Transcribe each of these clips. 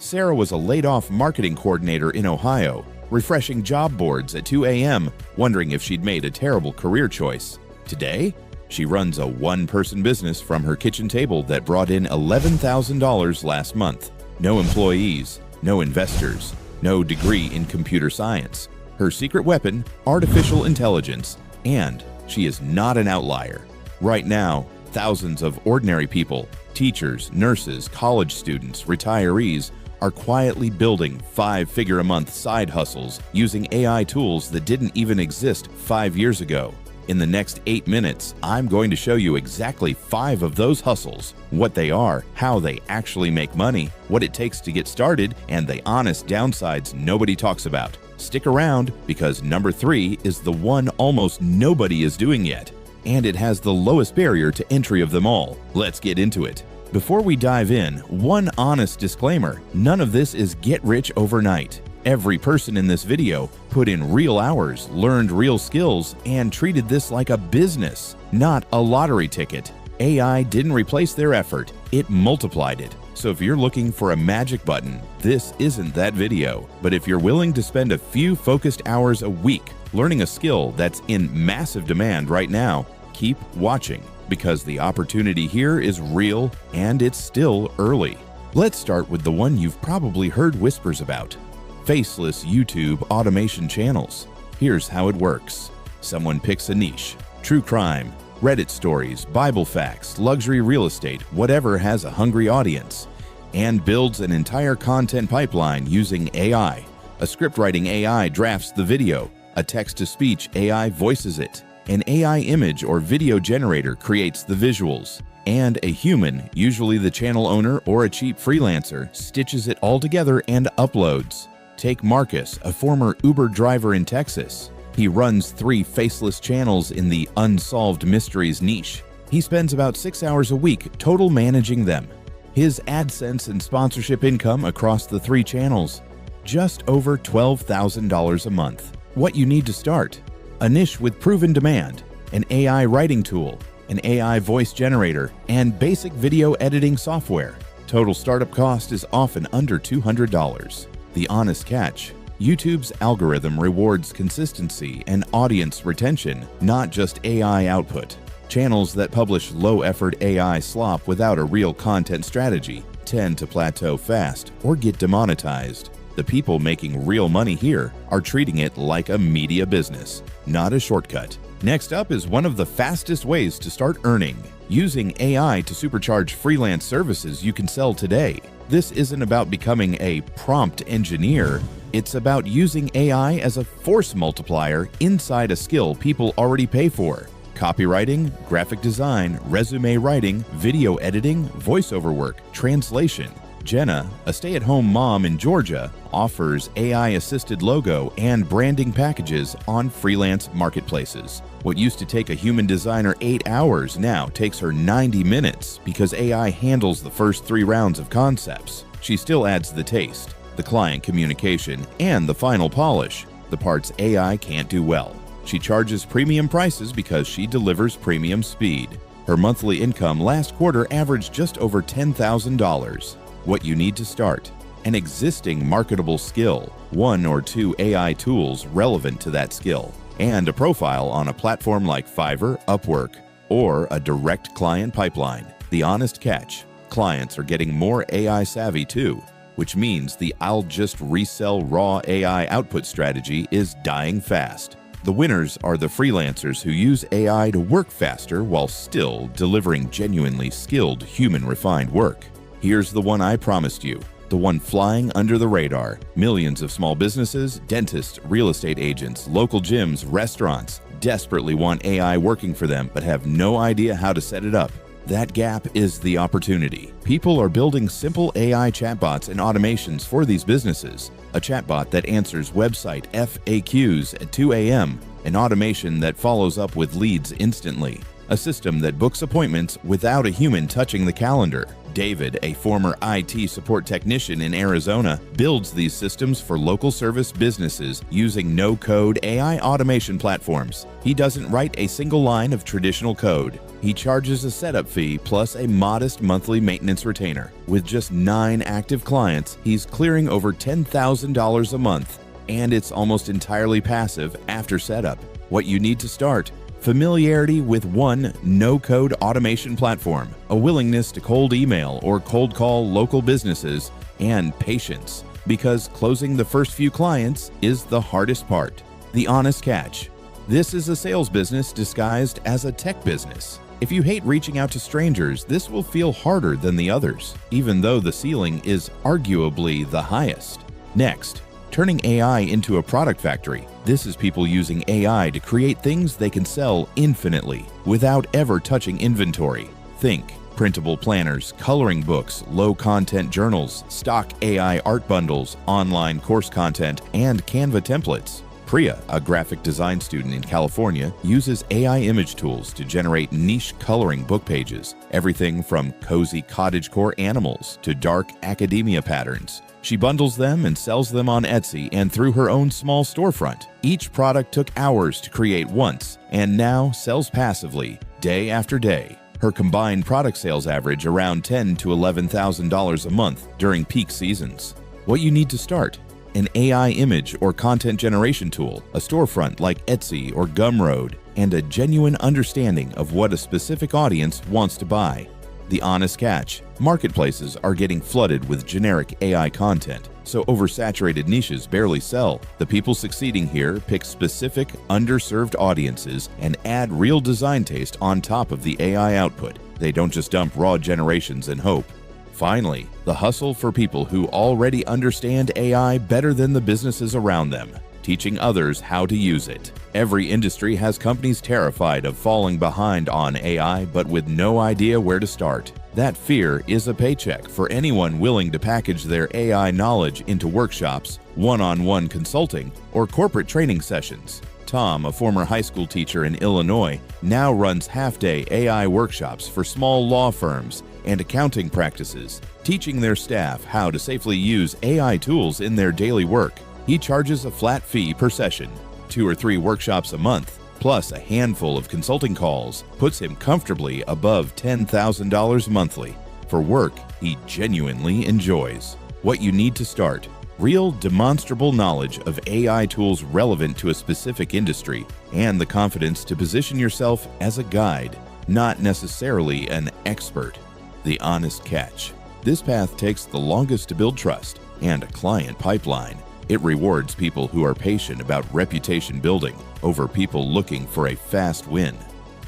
Sarah was a laid-off marketing coordinator in Ohio, refreshing job boards at 2 a.m., wondering if she'd made a terrible career choice. Today, she runs a one-person business from her kitchen table that brought in $11,000 last month. No employees, no investors, no degree in computer science. Her secret weapon, artificial intelligence, and she is not an outlier. Right now, thousands of ordinary people, teachers, nurses, college students, retirees, are quietly building five-figure-a-month side hustles using AI tools that didn't even exist 5 years ago. In the next 8 minutes, I'm going to show you exactly 5 of those hustles, what they are, how they actually make money, what it takes to get started, and the honest downsides nobody talks about. Stick around, because number 3 is the one almost nobody is doing yet, and it has the lowest barrier to entry of them all. Let's get into it. Before we dive in, one honest disclaimer: none of this is get rich overnight. Every person in this video put in real hours, learned real skills, and treated this like a business, not a lottery ticket. AI didn't replace their effort, it multiplied it. So if you're looking for a magic button, this isn't that video. But if you're willing to spend a few focused hours a week learning a skill that's in massive demand right now, keep watching, because the opportunity here is real and it's still early. Let's start with the one you've probably heard whispers about: Faceless YouTube automation channels. Here's how it works. Someone picks a niche: true crime, Reddit stories, Bible facts, luxury real estate, whatever has a hungry audience, and builds an entire content pipeline using AI. A scriptwriting AI drafts the video, a text-to-speech AI voices it, an AI image or video generator creates the visuals, and a human, usually the channel owner or a cheap freelancer, stitches it all together and uploads. Take Marcus, a former Uber driver in Texas. He runs 3 faceless channels in the unsolved mysteries niche. He spends about 6 hours a week total managing them. His AdSense and sponsorship income across the 3 channels: just over $12,000 a month. What you need to start: a niche with proven demand, an AI writing tool, an AI voice generator, and basic video editing software. Total startup cost is often under $200. The honest catch: YouTube's algorithm rewards consistency and audience retention, not just AI output. Channels that publish low-effort AI slop without a real content strategy tend to plateau fast or get demonetized. The people making real money here are treating it like a media business, not a shortcut. Next up is one of the fastest ways to start earning: using AI to supercharge freelance services you can sell today. This isn't about becoming a prompt engineer. It's about using AI as a force multiplier inside a skill people already pay for. Copywriting, graphic design, resume writing, video editing, voiceover work, translation. Jenna, a stay-at-home mom in Georgia, offers AI-assisted logo and branding packages on freelance marketplaces. What used to take a human designer 8 hours now takes her 90 minutes because AI handles the first 3 rounds of concepts. She still adds the taste, the client communication, and the final polish, the parts AI can't do well. She charges premium prices because she delivers premium speed. Her monthly income last quarter averaged just over $10,000. What you need to start: an existing marketable skill, 1 or 2 AI tools relevant to that skill, and a profile on a platform like Fiverr, Upwork, or a direct client pipeline. The honest catch: clients are getting more AI savvy too, which means the "I'll just resell raw AI output" strategy is dying fast. The winners are the freelancers who use AI to work faster while still delivering genuinely skilled, human-refined work. Here's the one I promised you, the one flying under the radar. Millions of small businesses, dentists, real estate agents, local gyms, restaurants desperately want AI working for them but have no idea how to set it up. That gap is the opportunity. People are building simple AI chatbots and automations for these businesses. A chatbot that answers website FAQs at 2 a.m., an automation that follows up with leads instantly, a system that books appointments without a human touching the calendar. David, a former IT support technician in Arizona, builds these systems for local service businesses using no-code AI automation platforms. He doesn't write a single line of traditional code. He charges a setup fee plus a modest monthly maintenance retainer. With just 9 active clients, he's clearing over $10,000 a month, and it's almost entirely passive after setup. What you need to start: familiarity with one no-code automation platform, a willingness to cold email or cold call local businesses, and patience, because closing the first few clients is the hardest part. The honest catch: this is a sales business disguised as a tech business. If you hate reaching out to strangers, this will feel harder than the others, even though the ceiling is arguably the highest. Next, turning AI into a product factory. This is people using AI to create things they can sell infinitely without ever touching inventory. Think printable planners, coloring books, low-content journals, stock AI art bundles, online course content, and Canva templates. Priya, a graphic design student in California, uses AI image tools to generate niche coloring book pages, everything from cozy cottagecore animals to dark academia patterns. She bundles them and sells them on Etsy and through her own small storefront. Each product took hours to create once and now sells passively, day after day. Her combined product sales average around $10,000 to $11,000 a month during peak seasons. What you need to start: an AI image or content generation tool, a storefront like Etsy or Gumroad, and a genuine understanding of what a specific audience wants to buy. The honest catch: marketplaces are getting flooded with generic AI content, so oversaturated niches barely sell. The people succeeding here pick specific, underserved audiences and add real design taste on top of the AI output. They don't just dump raw generations and hope. Finally, the hustle for people who already understand AI better than the businesses around them, teaching others how to use it. Every industry has companies terrified of falling behind on AI but with no idea where to start. That fear is a paycheck for anyone willing to package their AI knowledge into workshops, one-on-one consulting, or corporate training sessions. Tom, a former high school teacher in Illinois, now runs half-day AI workshops for small law firms and accounting practices, teaching their staff how to safely use AI tools in their daily work. He charges a flat fee per session. 2 or 3 workshops a month, plus a handful of consulting calls, puts him comfortably above $10,000 monthly for work he genuinely enjoys. What you need to start: real demonstrable knowledge of AI tools relevant to a specific industry, and the confidence to position yourself as a guide, not necessarily an expert. The honest catch: this path takes the longest to build trust and a client pipeline. It rewards people who are patient about reputation building over people looking for a fast win.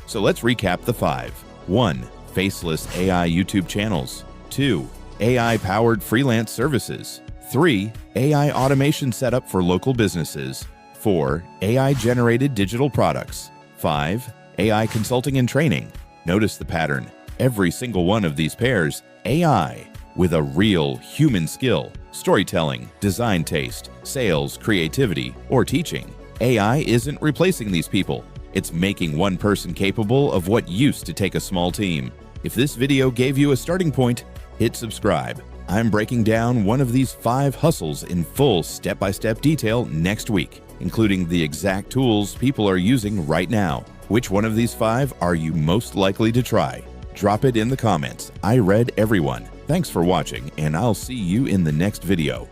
So let's recap the 5. 1. Faceless AI YouTube channels. 2. AI-powered freelance services. 3. AI automation setup for local businesses. 4. AI-generated digital products. 5. AI consulting and training. Notice the pattern. Every single one of these pairs, AI with a real human skill: storytelling, design taste, sales, creativity, or teaching. AI isn't replacing these people. It's making one person capable of what used to take a small team. If this video gave you a starting point, hit subscribe. I'm breaking down one of these 5 hustles in full step-by-step detail next week, including the exact tools people are using right now. Which one of these 5 are you most likely to try? Drop it in the comments. I read everyone. Thanks for watching, and I'll see you in the next video.